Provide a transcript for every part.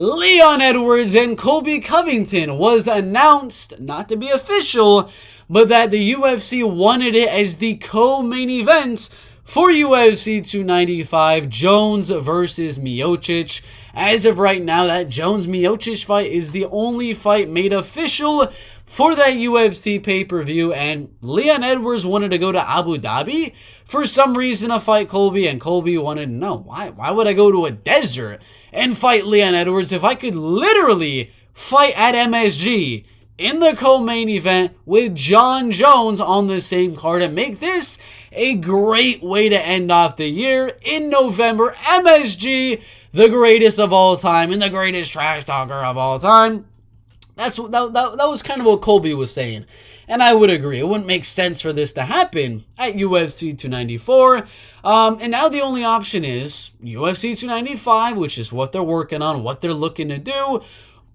Leon Edwards and Colby Covington was announced, not to be official, but that the UFC wanted it as the co-main event for UFC 295, Jones versus Miocic. As of right now, that Jones-Miocic fight is the only fight made official for that UFC pay-per-view, and Leon Edwards wanted to go to Abu Dhabi for some reason to fight Colby, and Colby wanted to know, why would I go to a desert and fight Leon Edwards if I could literally fight at MSG in the co-main event with John Jones on the same card and make this a great way to end off the year in November. MSG, the greatest of all time and the greatest trash talker of all time. That was kind of what Colby was saying, and I would agree. It wouldn't make sense for this to happen at UFC 294. And now the only option is UFC 295, which is what they're working on, what they're looking to do,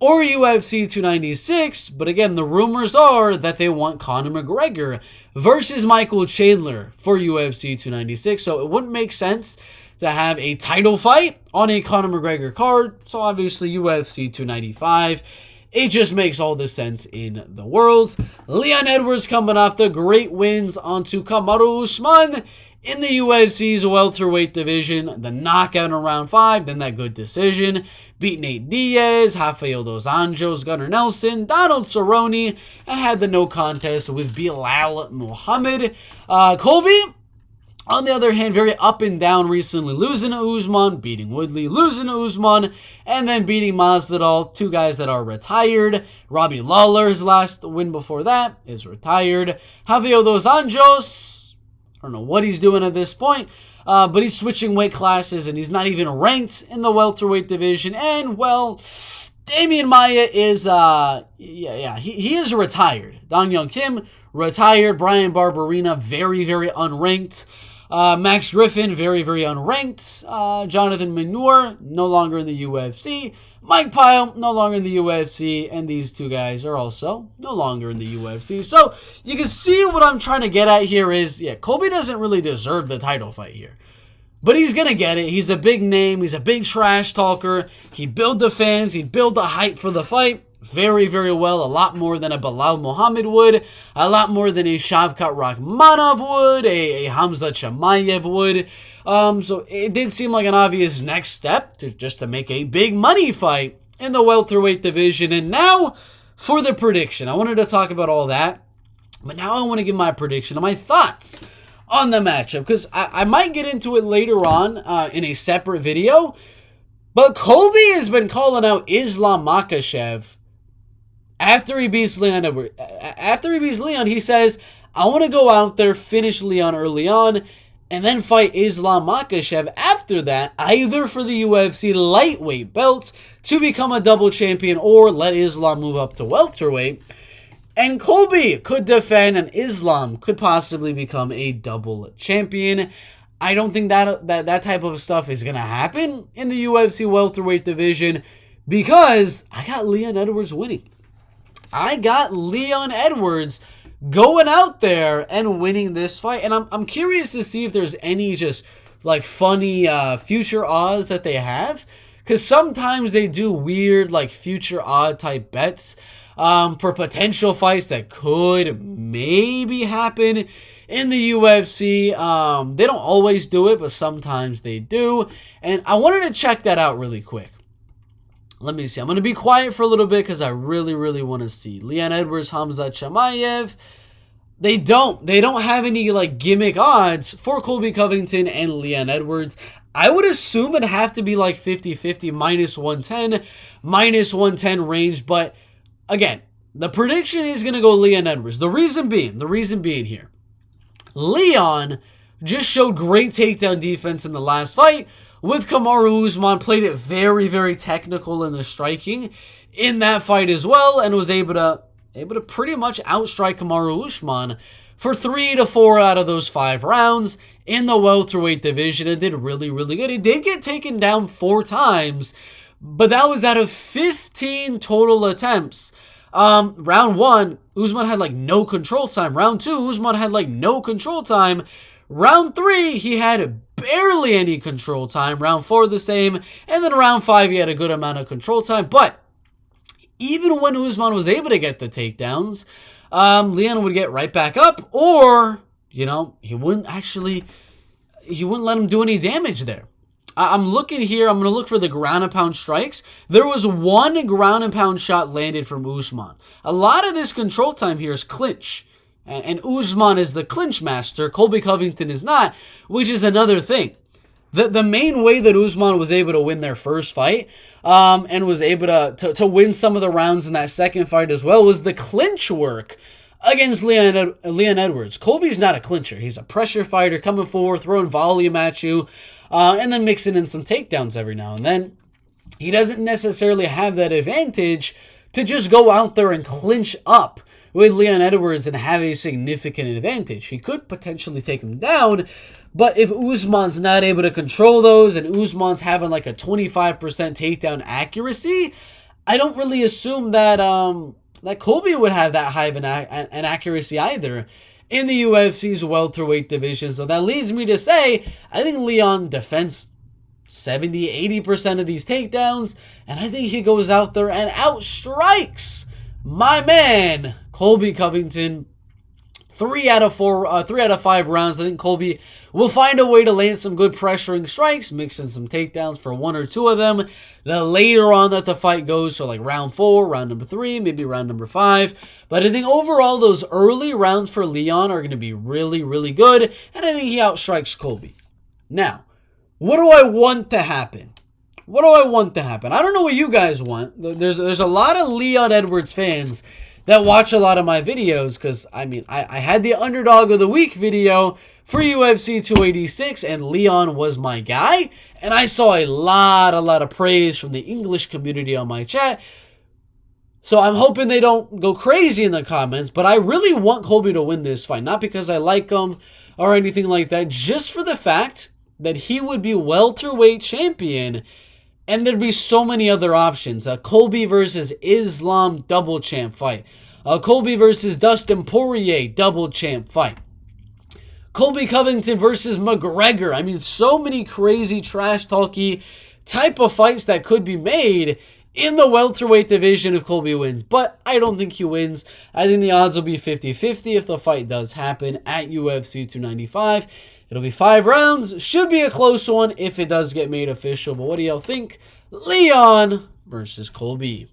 or UFC 296. But again, the rumors are that they want Conor McGregor versus Michael Chandler for UFC 296. So it wouldn't make sense to have a title fight on a Conor McGregor card. So obviously UFC 295. It just makes all the sense in the world. Leon Edwards coming off the great wins onto Kamaru Usman in the UFC's welterweight division. The knockout in round 5, then that good decision. Beat Nate Diaz, Rafael Dos Anjos, Gunnar Nelson, Donald Cerrone, and had the no contest with Bilal Muhammad. Colby, on the other hand, very up and down recently, losing to Usman, beating Woodley, losing to Usman, and then beating Masvidal, two guys that are retired. Robbie Lawler, his last win before that, is retired. Rafael Dos Anjos, I don't know what he's doing at this point, but he's switching weight classes, and he's not even ranked in the welterweight division. And, well, Damian Maia is, he is retired. Dong Young Kim, retired. Brian Barberina, very, very unranked. Max Griffin, very, very unranked. Jonathan Manure, no longer in the UFC. Mike Pyle, no longer in the UFC. And these two guys are also no longer in the UFC. So you can see what I'm trying to get at here is, Colby doesn't really deserve the title fight here. But he's going to get it. He's a big name. He's a big trash talker. He built the fans. He built the hype for the fight. Very, very well. A lot more than a Bilal Muhammad would. A lot more than a Shavkat Rakhmonov would. A Hamza Chimaev would. So it did seem like an obvious next step to make a big money fight in the welterweight division. And now for the prediction. I wanted to talk about all that. But now I want to give my prediction and my thoughts on the matchup. Because I might get into it later on in a separate video. But Colby has been calling out Islam Makhachev. After he beats Leon, he says, I want to go out there, finish Leon early on, and then fight Islam Makhachev after that, either for the UFC lightweight belts to become a double champion or let Islam move up to welterweight. And Colby could defend, and Islam could possibly become a double champion. I don't think that type of stuff is going to happen in the UFC welterweight division because I got Leon Edwards winning. I got Leon Edwards going out there and winning this fight. And I'm curious to see if there's any just like funny future odds that they have. Because sometimes they do weird like future odd type bets for potential fights that could maybe happen in the UFC. They don't always do it, but sometimes they do. And I wanted to check that out really quick. Let me see. I'm going to be quiet for a little bit because I really, really want to see. Leon Edwards, Hamza Chimaev. They don't have any like gimmick odds for Colby Covington and Leon Edwards. I would assume it'd have to be like 50-50, minus 110 range. But again, the prediction is going to go Leon Edwards. The reason being here, Leon just showed great takedown defense in the last fight with Kamaru Usman, played it very, very technical in the striking in that fight as well, and was able to pretty much outstrike Kamaru Usman for 3 to 4 out of those 5 rounds in the welterweight division. It did really, really good. He did get taken down 4 times, but that was out of 15 total attempts. Round 1, Usman had like no control time. Round 2, Usman had like no control time. Round 3, he had barely any control time. Round 4 the same, and then round 5 he had a good amount of control time. But even when Usman was able to get the takedowns, Leon would get right back up, or, you know, he wouldn't let him do any damage there. I'm looking here. I'm going to look for the ground and pound strikes. There was one ground and pound shot landed from Usman. A lot of this control time here is clinch. And Usman is the clinch master. Colby Covington is not, which is another thing. The main way that Usman was able to win their first fight and was able to win some of the rounds in that second fight as well was the clinch work against Leon Edwards. Colby's not a clincher. He's a pressure fighter coming forward, throwing volume at you, and then mixing in some takedowns every now and then. He doesn't necessarily have that advantage to just go out there and clinch up with Leon Edwards and have a significant advantage. He could potentially take him down, but if Usman's not able to control those and Usman's having like a 25% takedown accuracy, I don't really assume that that Colby would have that high of an accuracy either in the UFC's welterweight division. So that leads me to say, I think Leon defends 70-80% of these takedowns, and I think he goes out there and outstrikes my man Colby Covington. 3 out of 5 rounds. I think Colby will find a way to land some good pressuring strikes, mix in some takedowns for 1 or 2 of them. The later on that the fight goes, so like round 4, round number 3, maybe round number 5. But I think overall those early rounds for Leon are going to be really, really good, and I think he outstrikes Colby. Now, what do I want to happen? What do I want to happen? I don't know what you guys want. There's a lot of Leon Edwards fans that watch a lot of my videos, because, I mean, I had the Underdog of the Week video for UFC 286, and Leon was my guy, and I saw a lot of praise from the English community on my chat, so I'm hoping they don't go crazy in the comments, but I really want Colby to win this fight, not because I like him or anything like that, just for the fact that he would be welterweight champion. And there'd be so many other options. A Colby versus Islam double champ fight. A Colby versus Dustin Poirier double champ fight. Colby Covington versus McGregor. I mean, so many crazy trash talky type of fights that could be made in the welterweight division if Colby wins. But I don't think he wins. I think the odds will be 50-50 if the fight does happen at UFC 295. It'll be 5 rounds. Should be a close one if it does get made official. But what do y'all think? Leon versus Colby.